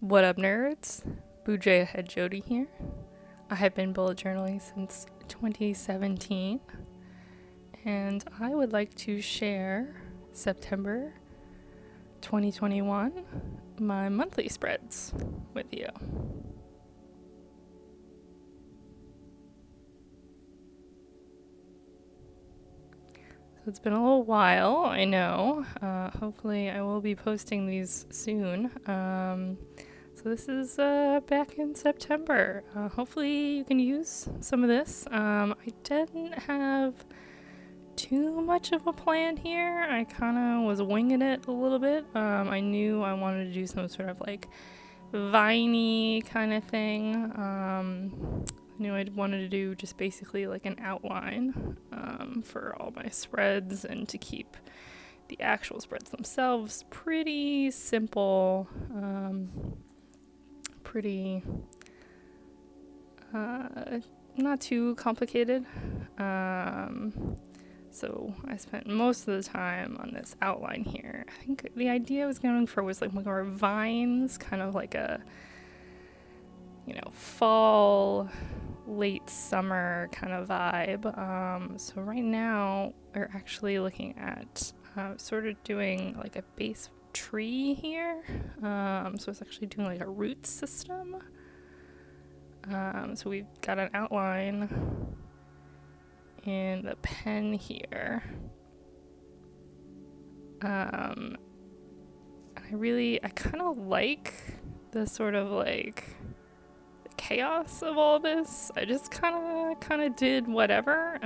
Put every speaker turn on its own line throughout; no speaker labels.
What up, nerds? Bujo Head Jody here. I have been bullet journaling since 2017, and I would like to share September 2021, my monthly spreads with you. So it's been a little while, I know. Hopefully I will be posting these soon. So this is back in September. Hopefully you can use some of this. I didn't have too much of a plan here. I kind of was winging it a little bit. I knew I wanted to do some sort of like viney kind of thing. I knew I wanted to do just basically like an outline for all my spreads and to keep the actual spreads themselves pretty simple. Pretty not too complicated. So I spent most of the time on this outline here. I think the idea I was going for was like more vines, kind of like a, fall, late summer kind of vibe. So right now we're actually looking at sort of doing like a base tree here. So it's actually doing like a root system. So we've got an outline in the pen here. And I kind of like the sort of like the chaos of all this. I just kind of did whatever.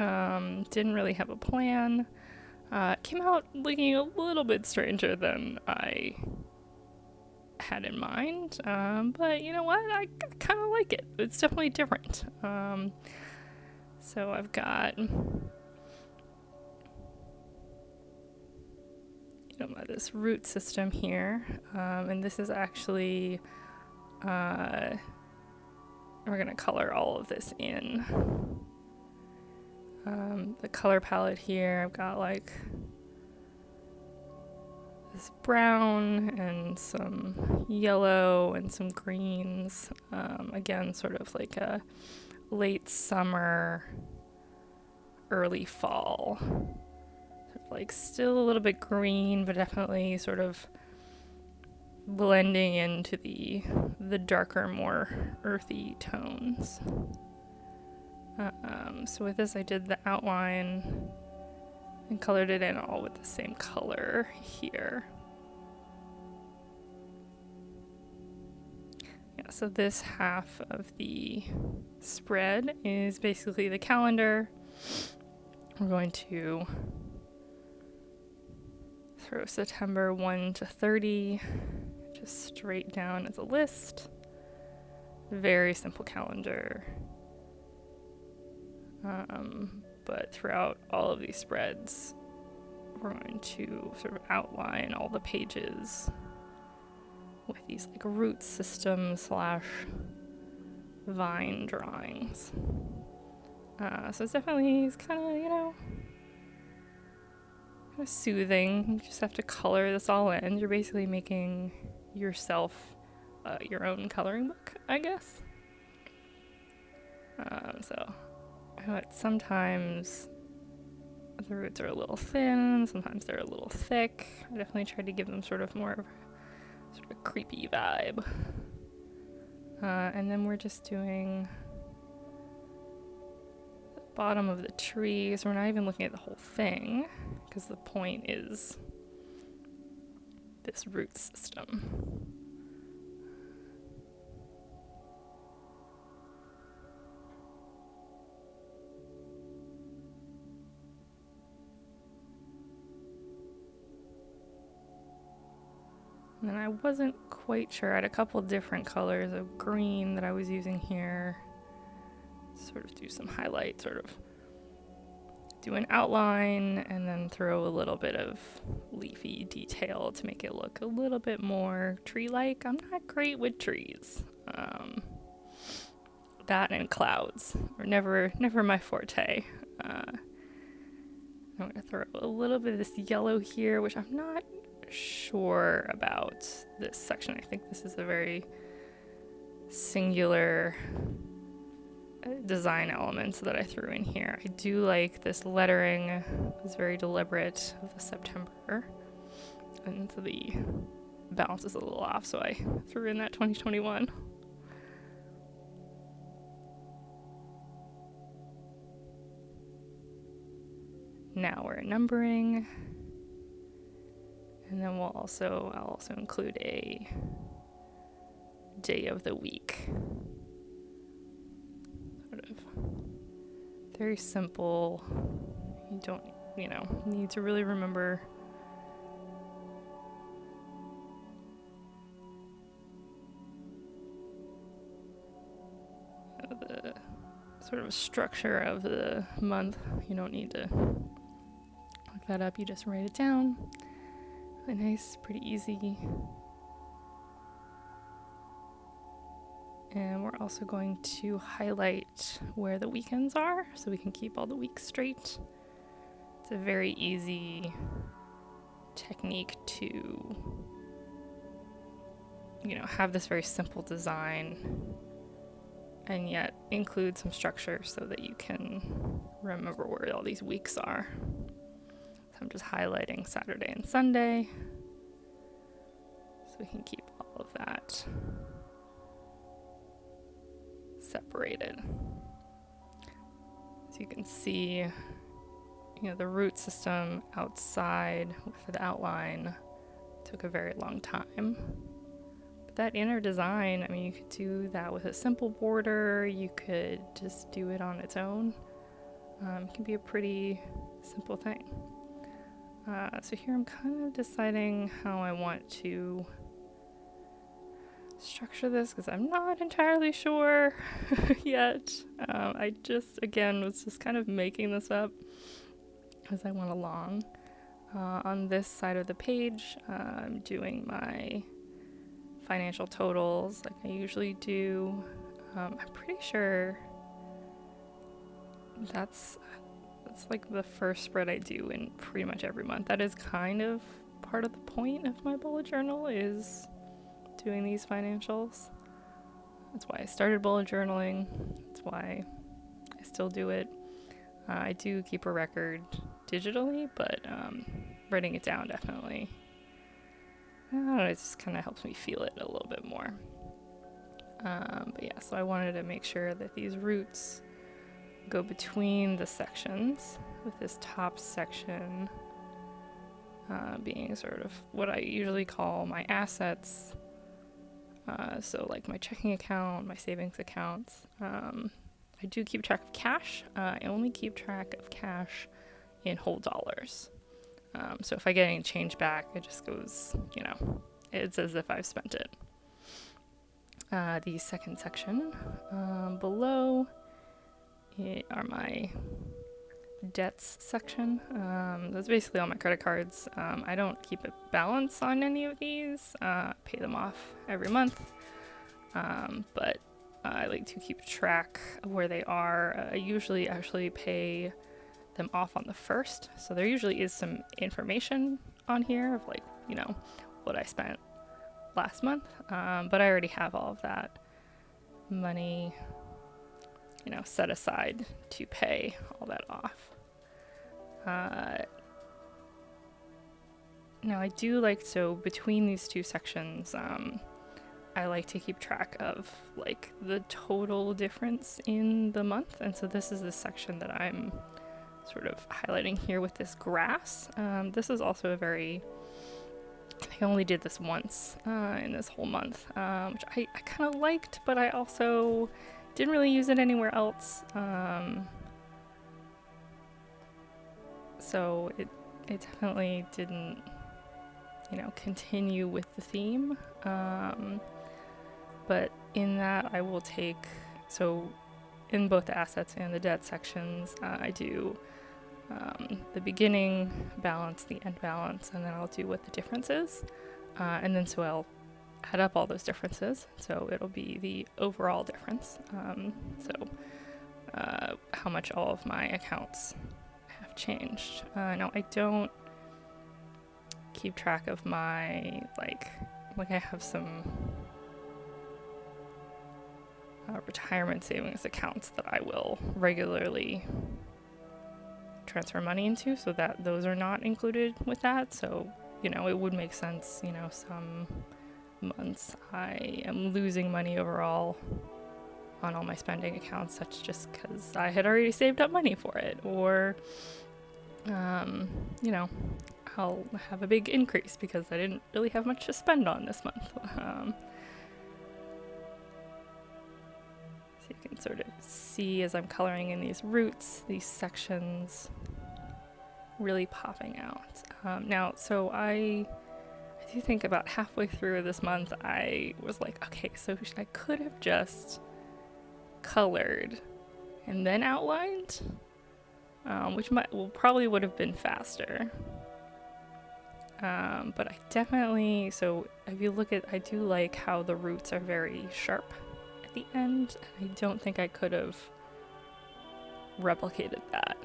Didn't really have a plan. Came out looking a little bit stranger than I had in mind, but you know what? I kind of like it. It's definitely different. So I've got, this root system here, and this is actually, we're gonna color all of this in. The color palette here, I've got like this brown and some yellow and some greens. Again, sort of like a late summer, early fall. Sort of like still a little bit green, but definitely sort of blending into the darker, more earthy tones. So with this, I did the outline and colored it in all with the same color here. Yeah, so this half of the spread is basically the calendar. We're going to throw September 1 to 30 just straight down as a list. Very simple calendar. But throughout all of these spreads, we're going to sort of outline all the pages with these like root system / vine drawings. So it's definitely, it's kind of soothing. You just have to color this all in. You're basically making yourself your own coloring book, I guess. So I know that sometimes the roots are a little thin, sometimes they're a little thick. I definitely tried to give them sort of more of a sort of creepy vibe. And then we're just doing the bottom of the tree, so we're not even looking at the whole thing, because the point is this root system. And then I wasn't quite sure. I had a couple different colors of green that I was using here. Sort of do some highlight, sort of do an outline, and then throw a little bit of leafy detail to make it look a little bit more tree-like. I'm not great with trees. That and clouds are never my forte. I'm going to throw a little bit of this yellow here, which I'm not sure about this section. I think this is a very singular design elements that I threw in here. I do like this lettering. It's very deliberate of the September, and so the balance is a little off, so I threw in that 2021. Now we're numbering, and then I'll also include a day of the week. Sort of very simple. You don't, need to really remember the sort of structure of the month. You don't need to look that up. You just write it down. Really nice, pretty easy. And we're also going to highlight where the weekends are so we can keep all the weeks straight. It's a very easy technique to, have this very simple design and yet include some structure so that you can remember where all these weeks are. So I'm just highlighting Saturday and Sunday so we can keep all of that separated. So you can see, the root system outside for the outline took a very long time. But that inner design, you could do that with a simple border. You could just do it on its own. It can be a pretty simple thing. So here I'm kind of deciding how I want to structure this because I'm not entirely sure yet. I was just kind of making this up as I went along. On this side of the page, I'm doing my financial totals like I usually do. I'm pretty sure that's like the first spread I do in pretty much every month. That is kind of part of the point of my bullet journal, is doing these financials. That's why I started bullet journaling. That's why I still do it. I do keep a record digitally, but writing it down definitely, I don't know, it just kind of helps me feel it a little bit more. But yeah, so I wanted to make sure that these roots go between the sections, with this top section being sort of what I usually call my assets. So like my checking account, my savings accounts. I do keep track of cash. I only keep track of cash in whole dollars. So if I get any change back, it just goes, it's as if I've spent it. The second section below are my debts section. That's basically all my credit cards. I don't keep a balance on any of these. Pay them off every month. But I like to keep track of where they are. I usually actually pay them off on the 1st. So there usually is some information on here of what I spent last month. But I already have all of that money, set aside to pay all that off. Now I do between these two sections, I like to keep track of the total difference in the month. And so this is the section that I'm sort of highlighting here with this grass. This is also I think I only did this once in this whole month, which I kind of liked, but I also didn't really use it anywhere else. So it definitely didn't, continue with the theme. But in that I will so in both the assets and the debt sections, I do the beginning balance, the end balance, and then I'll do what the difference is. And then so I'll add up all those differences. So it'll be the overall difference. How much all of my accounts have changed. Now I don't keep track of my, like I have some retirement savings accounts that I will regularly transfer money into, so that those are not included with that. So, you know, it would make sense, you know, some months I am losing money overall on all my spending accounts. That's just because I had already saved up money for it, or you know, I'll have a big increase because I didn't really have much to spend on this month. So you can sort of see as I'm coloring in these roots, these sections really popping out. Now, so I do think about halfway through this month, I was like, okay, so I could have just colored and then outlined, which probably would have been faster. But I definitely, so if you look at, I do like how the roots are very sharp at the end. I don't think I could have replicated that.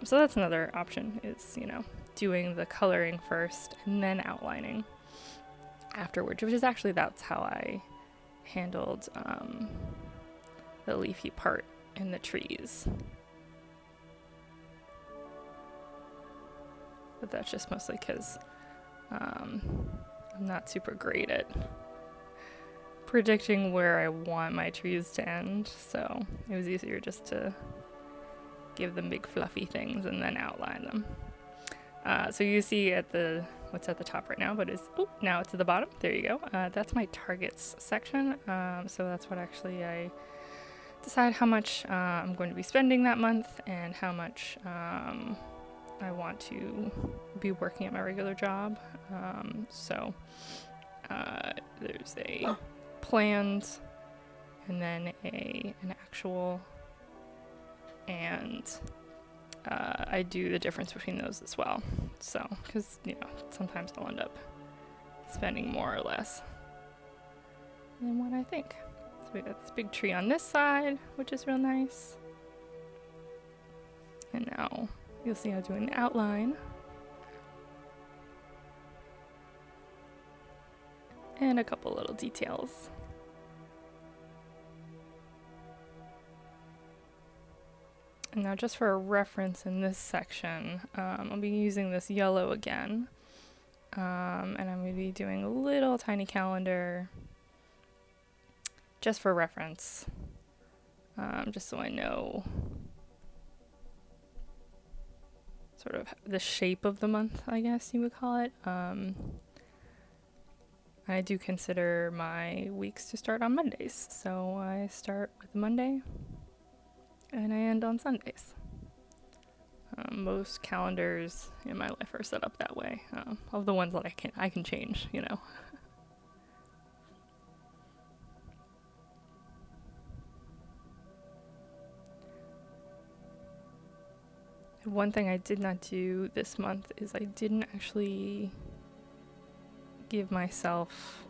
So that's another option, is, you know, doing the coloring first and then outlining afterwards, which is actually, that's how I handled the leafy part in the trees. But that's just mostly because I'm not super great at predicting where I want my trees to end, so it was easier just to give them big fluffy things and then outline them. So you see at what's at the top right now, but now it's at the bottom. There you go. That's my targets section. So that's what actually I decide how much I'm going to be spending that month and how much I want to be working at my regular job. So there's a planned and then an actual, and I do the difference between those as well. So, because, you know, sometimes I'll end up spending more or less than what I think. So we got this big tree on this side, which is real nice. And now you'll see I'm doing the outline. And a couple little details. And now just for a reference in this section, I'll be using this yellow again. And I'm going to be doing a little tiny calendar just for reference. Just so I know sort of the shape of the month, I guess you would call it. I do consider my weeks to start on Mondays. So I start with Monday and I end on Sundays. Most calendars in my life are set up that way. Of the ones that I can change, you know. One thing I did not do this month is I didn't actually give myself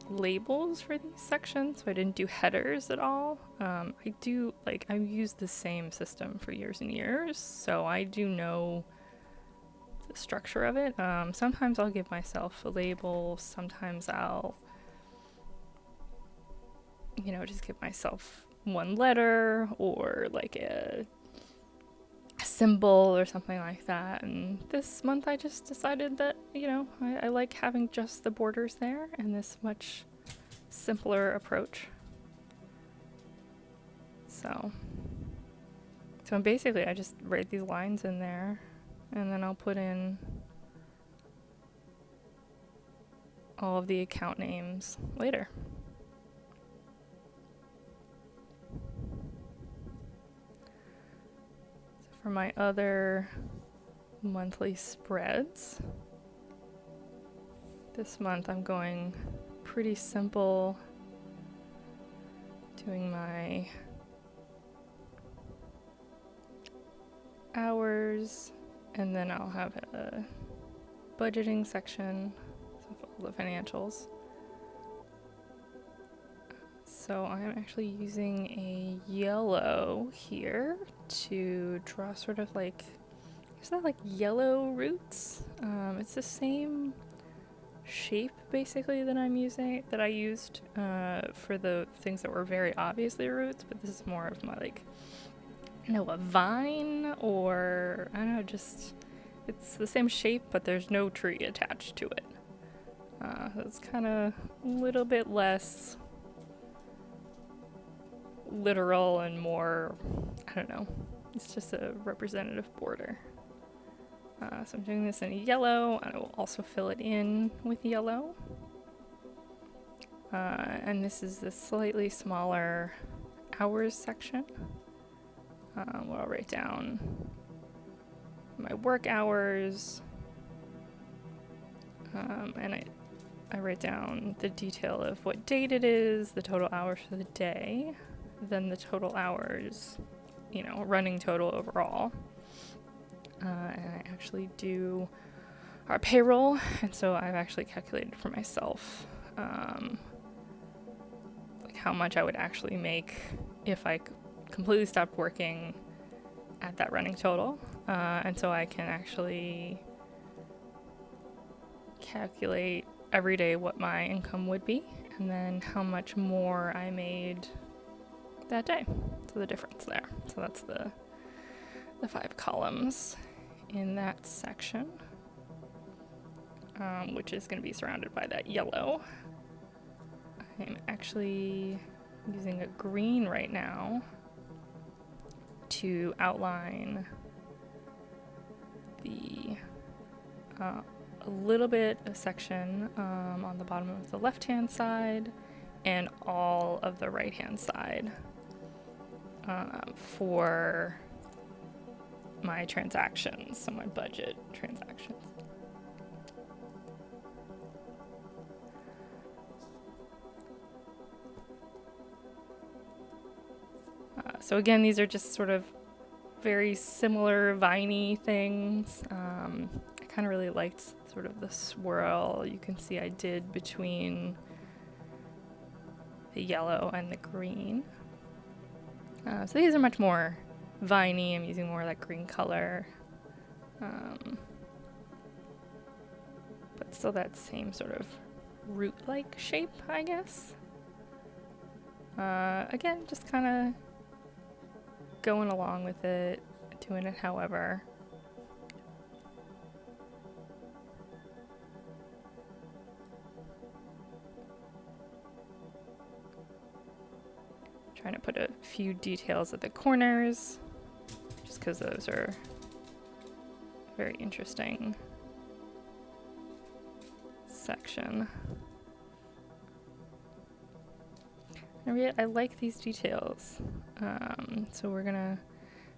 labels for these sections, so I didn't do headers at all. I've used the same system for years and years, so I do know the structure of it. Sometimes I'll give myself a label, sometimes I'll, you know, just give myself one letter or like a symbol or something like that. And this month I just decided that, you know, I like having just the borders there and this much simpler approach. So basically I just write these lines in there and then I'll put in all of the account names later. For my other monthly spreads, this month I'm going pretty simple, doing my hours, and then I'll have a budgeting section, so all the financials. So I'm actually using a yellow here to draw sort of like There's that like yellow roots. It's the same shape basically that I used for the things that were very obviously roots, but this is more of my like, a vine, or I don't know, just it's the same shape, but there's no tree attached to it. It's kind of a little bit less literal and more, I don't know, it's just a representative border. So I'm doing this in yellow, and I will also fill it in with yellow. And this is the slightly smaller hours section, where I'll write down my work hours, and I write down the detail of what date it is, the total hours for the day, then the total hours, running total overall. And I actually do our payroll, and so I've actually calculated for myself like how much I would actually make if I completely stopped working at that running total, and so I can actually calculate every day what my income would be, and then how much more I made that day. So the difference there. So that's the 5 columns in that section, which is going to be surrounded by that yellow. I'm actually using a green right now to outline the a little bit of section on the bottom of the left-hand side and all of the right-hand side for my transactions, so my budget transactions. So again, these are just sort of very similar viney things. I kind of really liked sort of the swirl you can see I did between the yellow and the green. So these are much more viney. I'm using more of that green color, but still that same sort of root-like shape, I guess. Again, just kind of going along with it, doing it however. Trying to put a few details at the corners, just because those are very interesting section. I like these details. So we're gonna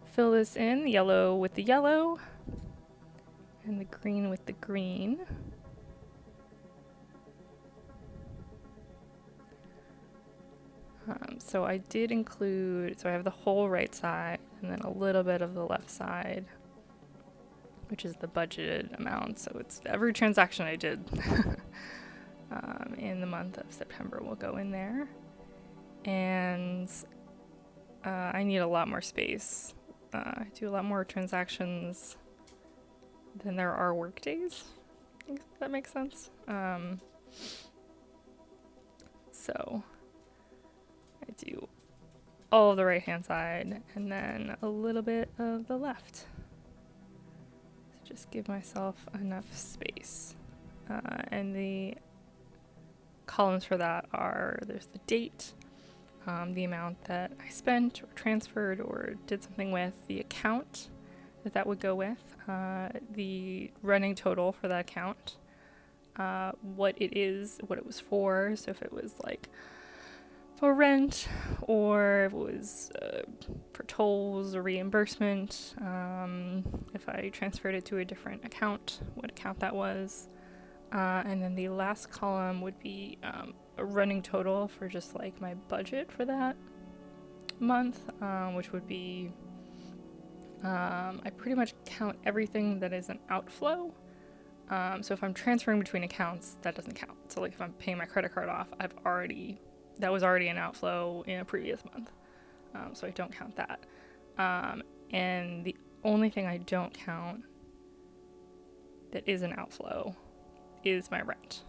fill this in, the yellow with the yellow and the green with the green. So I did include, so I have the whole right side and then a little bit of the left side, which is the budgeted amount. So it's every transaction I did in the month of September will go in there. And I need a lot more space. I do a lot more transactions than there are work days. If that makes sense. So I do all of the right hand side and then a little bit of the left. So just give myself enough space. And the columns for that are, there's the date, the amount that I spent or transferred or did something with, the account that would go with, the running total for that account, what it is, what it was for. So if it was like for rent, or if it was for tolls or reimbursement, if I transferred it to a different account, what account that was. And then the last column would be a running total for just like my budget for that month, which would be, I pretty much count everything that is an outflow. So if I'm transferring between accounts, that doesn't count. So like if I'm paying my credit card off, that was already an outflow in a previous month. So I don't count that. And the only thing I don't count that is an outflow is my rent.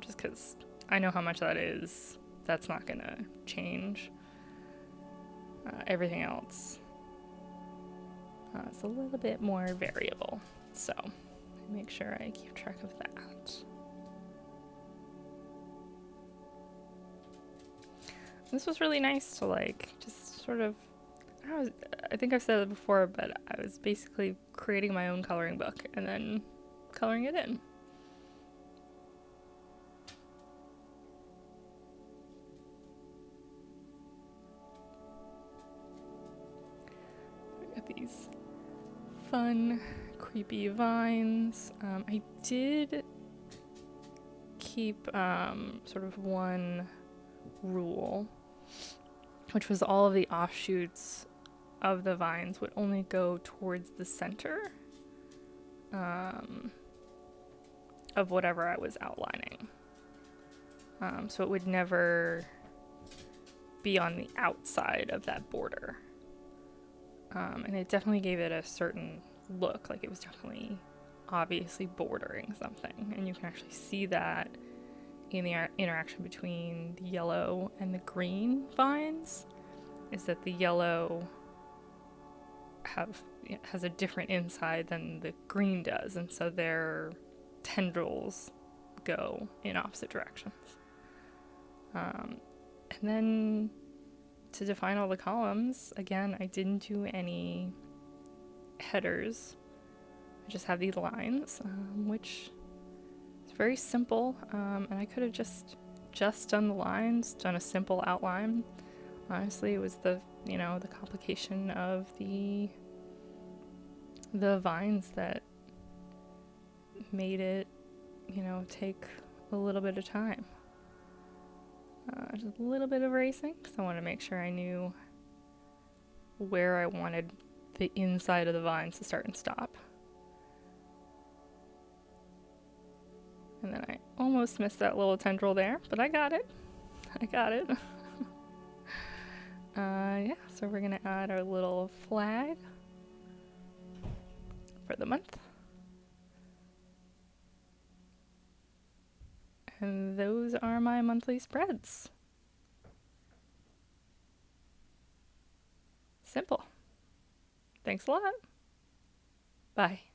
Just because I know how much that is. That's not going to change. Everything else is a little bit more variable. So make sure I keep track of that. This was really nice to like just sort of, I think I've said it before, but I was basically creating my own coloring book and then coloring it in. I got these fun, creepy vines. I did keep sort of one rule, which was all of the offshoots of the vines would only go towards the center of whatever I was outlining. So it would never be on the outside of that border. And it definitely gave it a certain look, like it was definitely obviously bordering something. And you can actually see that in the interaction between the yellow and the green vines, is that the yellow has a different inside than the green does, and so their tendrils go in opposite directions. And then to define all the columns, again, I didn't do any headers. I just have these lines, which is very simple, and I could have just done the lines, done a simple outline. Honestly, it was the complication of the vines that made it, take a little bit of time. Just a little bit of erasing, because I wanted to make sure I knew where I wanted the inside of the vines to start and stop. And then I almost missed that little tendril there, but I got it. Yeah, so we're gonna add our little flag for the month. And those are my monthly spreads. Simple. Thanks a lot. Bye.